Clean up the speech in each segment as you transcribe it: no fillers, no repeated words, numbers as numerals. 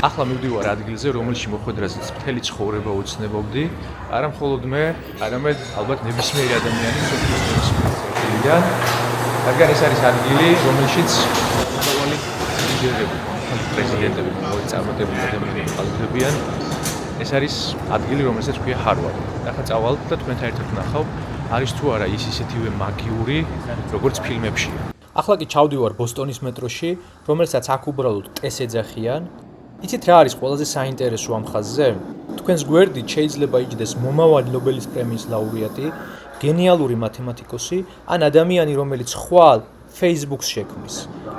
ახლა მივდივარ ადგილზე, რომელშიც მოხვედრასაც მთელი ცხოვრება უცნებობდი, არა მხოლოდ მე, არამედ ალბათ ნებისმიერი ადამიანი სოფლიოსიდან, რადგან ეს არის ადგილი, რომელშიც მომავალი ლიდერები, პრეზიდენტები, მომავალი წარმატებული ადამიანები ყალიბდებიან. ეს არის ადგილი, რომელსაც ქვია ჰარვარდი. ახლა წავალთ და თქვენთან ერთად ვნახავ, არის თუ არა ის ისეთივე მაგიური, როგორც ფილმებშია. ახლა კი ჩავდივარ ბოსტონის მეტროში, რომელსაც აქ უბრალოდ ტეს ეძახიან. იცით რა არის ყველაზე საინტერესო ამ ხაზზე? თქვენს გვერდით შეიძლება იჯდეს მომავალი ნობელის პრემიის ლაურეატი, გენიალური მათემატიკოსი ან ადამიანი, რომელიც ხვალ Facebook-ს შექმნის.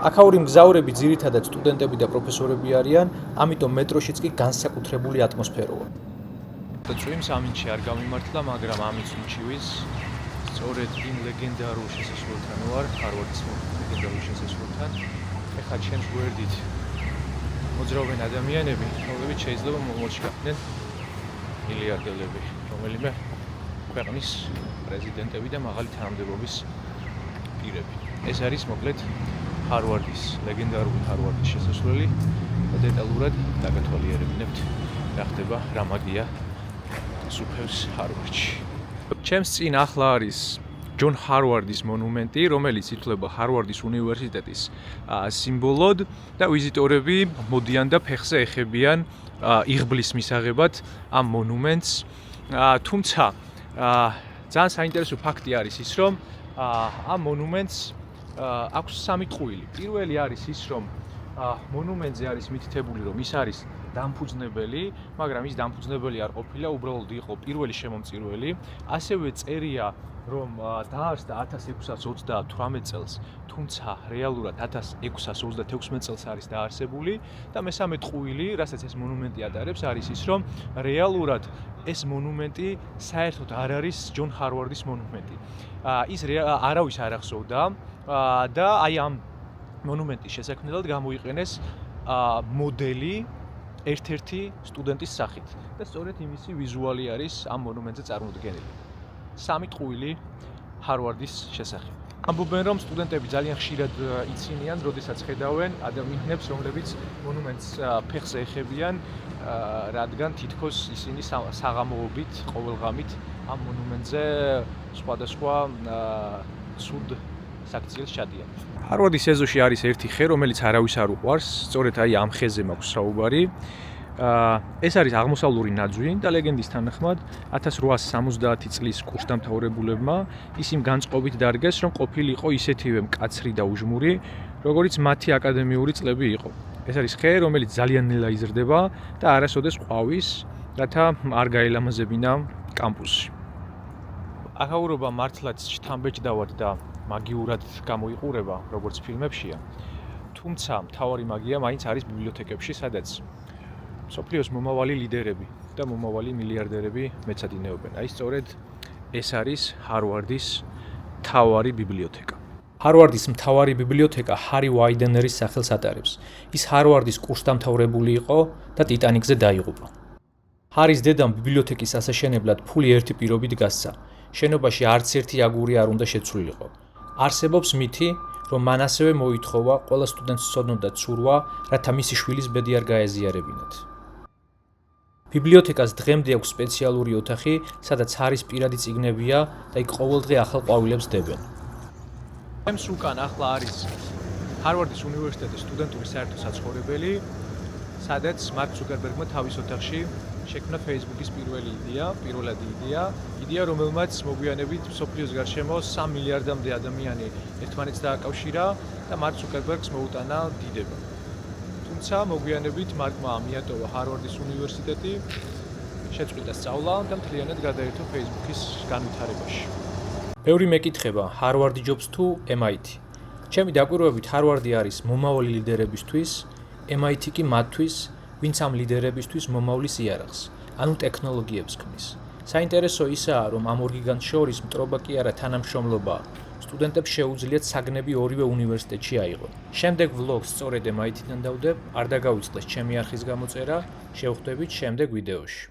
აქაური მგზავრები ძირითადად სტუდენტები და პროფესორები არიან, ამიტომ მეტროშიც კი განსაკუთრებული ატმოსფეროა. წვიმს ამინჩი არ გამიმართლა, მაგრამ ამის უჩივის სწორედ იმ ლეგენდარულ შესასვლელთან ვარ, ჰარვარდის ლეგენდარულ შესასვლელთან. ეხლა ჩემს გვერდით მოძრაობენ ადამიანები, რომლებიც შეიძლება მოჩქარდნენ მილიარდელები, რომელიმე ქვეყნის პრეზიდენტები და მაღალი თანამდებობის პირები. ეს არის მოკლედ ჰარვარდის, ლეგენდარული ჰარვარდის შესასვლელი და დეტალურად დაგათვალიერებინებთ რა ხდება, რა მაგია სუფევს ჰარვარდში. ჩემს წინ ახლა არის ჯონ ჰარვარდის მონუმენტი, რომელიც ითვლება ჰარვარდის უნივერსიტეტის სიმბოლოდ და ვიზიტორები მოდიან და ფეხზე ეხებიან იღბლის მისაღებად ამ მონუმენტს. თუმცა ძალიან საინტერესო ფაქტი არის ის, რომ ამ მონუმენტს აქვს სამი ტყუილი. პირველი არის ის, რომ მონუმენტზე არის მითითებული, რომ ის არის დამფუძნებელი, მაგრამ ის დამფუძნებელი არ ყოფილა, უბრალოდ იყო პირველი შემომწირველი. ასევე წერია, რომ დაარსდა 1628 წელს, თუმცა რეალურად 1636 წელს არის დაარსებული და მესამე ტყუილი, რასაც ეს მონუმენტი ატარებს, არის ის, რომ რეალურად ეს მონუმენტი საერთოდ არ არის ჯონ ჰარვარდის მონუმენტი. ის არავის არ ახსოვდა და აი ამ მონუმენტის შესაქმნელად გამოიყენეს მოდელი ერთ-ერთი სტუდენტის სახით და სწორედ იმისი ვიზუალი არის ამ მონუმენტზე წარმოდგენილი. სამი ტყუილი ჰარვარდის შესახებ. ამბობენ, რომ სტუდენტები ძალიან ხშირად იცინიან, როდესაც ხედავენ ადამიანებს, რომლებიც მონუმენტს ფეხზე ეხებიან, რადგან თითქოს ისინი საღამოობით, ყოველღამით ამ მონუმენტზე სხვადასხვა ცუდ საქციელს ჩადიან. ჰარვარდის ეზოში არის ერთი ხე, რომელიც არავის არ უყვარს, სწორედ აი ამ ხეზე მაქვს საუბარი. ეს არის აღმოსავლური ნაძვი და ლეგენდის თანახმად 1870 წლის კურსდამთავრებულებმა ის იმ განწყობით დარგეს, რომ ყოფილიყო ისეთივე მკაცრი და უჟმური, როგორიც მათი აკადემიური წლები იყო. ეს არის ხე, რომელიც ძალიან ნელა იზრდება და არასოდეს ყვავის, რათა არ გაელამაზებინა კამპუსი. აქაურობა მართლაც შთამბეჭდავად და მაგიურად გამოიყურება, როგორც ფილმებშია. თუმცა მთავარი მაგია მაინც არის ბიბლიოთეკებში, სადაც სოფლიოს მომავალი ლიდერები და მომავალი მილიარდერები მეცადინეობენ. აი სწორედ ეს არის ჰარვარდის მთავარი ბიბლიოთეკა. ჰარვარდის მთავარი ბიბლიოთეკა ჰარი ვაიდენერის სახელს ატარებს. ის ჰარვარდის კურსდამთავრებული იყო და ტიტანიკზე დაიღუპა. ჰარის დედამ ბიბლიოთეკის ასაშენებლად ფული ერთი პირობით გასცა. შენობაში არც ერთი აგური არ უნდა შეცვლილიყო. არსებობს მითი, რომ მან ასევე მოითხოვა ყველა სტუდენტს სცოდნოდა ცურვა, რათა მისი შვილის ბედი არ გაეზიარებინათ. ბიბლიოთეკას დღემდე აქვს სპეციალური ოთახი, სადაც ჰარის პირადი წიგნებია და იქ ყოველდღე ახალ ყვავილებს დებენ. ჩემს უკან ახლა არის ჰარვარდის უნივერსიტეტის სტუდენტური საერთო საცხოვრებელი, სადაც მარკ ზუკერბერგმა თავის ოთახში შექმნა Facebook-ის პირველი იდეა, რომელმაც მოგვიანებით მსოფლიოს გარშემო 3 მილიარდამდე ადამიანი ერთმანეთს დააკავშირა და მარკ ზუკერბერგს მოუტანა დიდება. თუმცა მოგვიანებით მარკმა მიატოვა ჰარვარდის უნივერსიტეტი, შეწყვიტა სწავლა და მთლიანად გადაერთო Facebook-ის განვითარებაში. ბევრი მეკითხება, ჰარვარდი ჯობს თუ MIT. ჩემი დაკვირვებით ჰარვარდი არის მომავალი ლიდერებისთვის, MIT კი მათთვის, ვინც ამ ლიდერებისთვის მომავლის იარაღს, ანუ ტექნოლოგიებს ქმნის. საინტერესო ისაა, რომ ამ ორ გიგანტს შორის მტრობა კი არა თანამშრომლობაა. სტუდენტებს შეუძლიათ საგნები ორივე უნივერსიტეტში აიღონ. შემდეგ ვლოგს სწორედ MIT-დან დავდებ, არ დაგავიწყდეს ჩემი არხის გამოწერა, შევხვდებით შემდეგ ვიდეოში.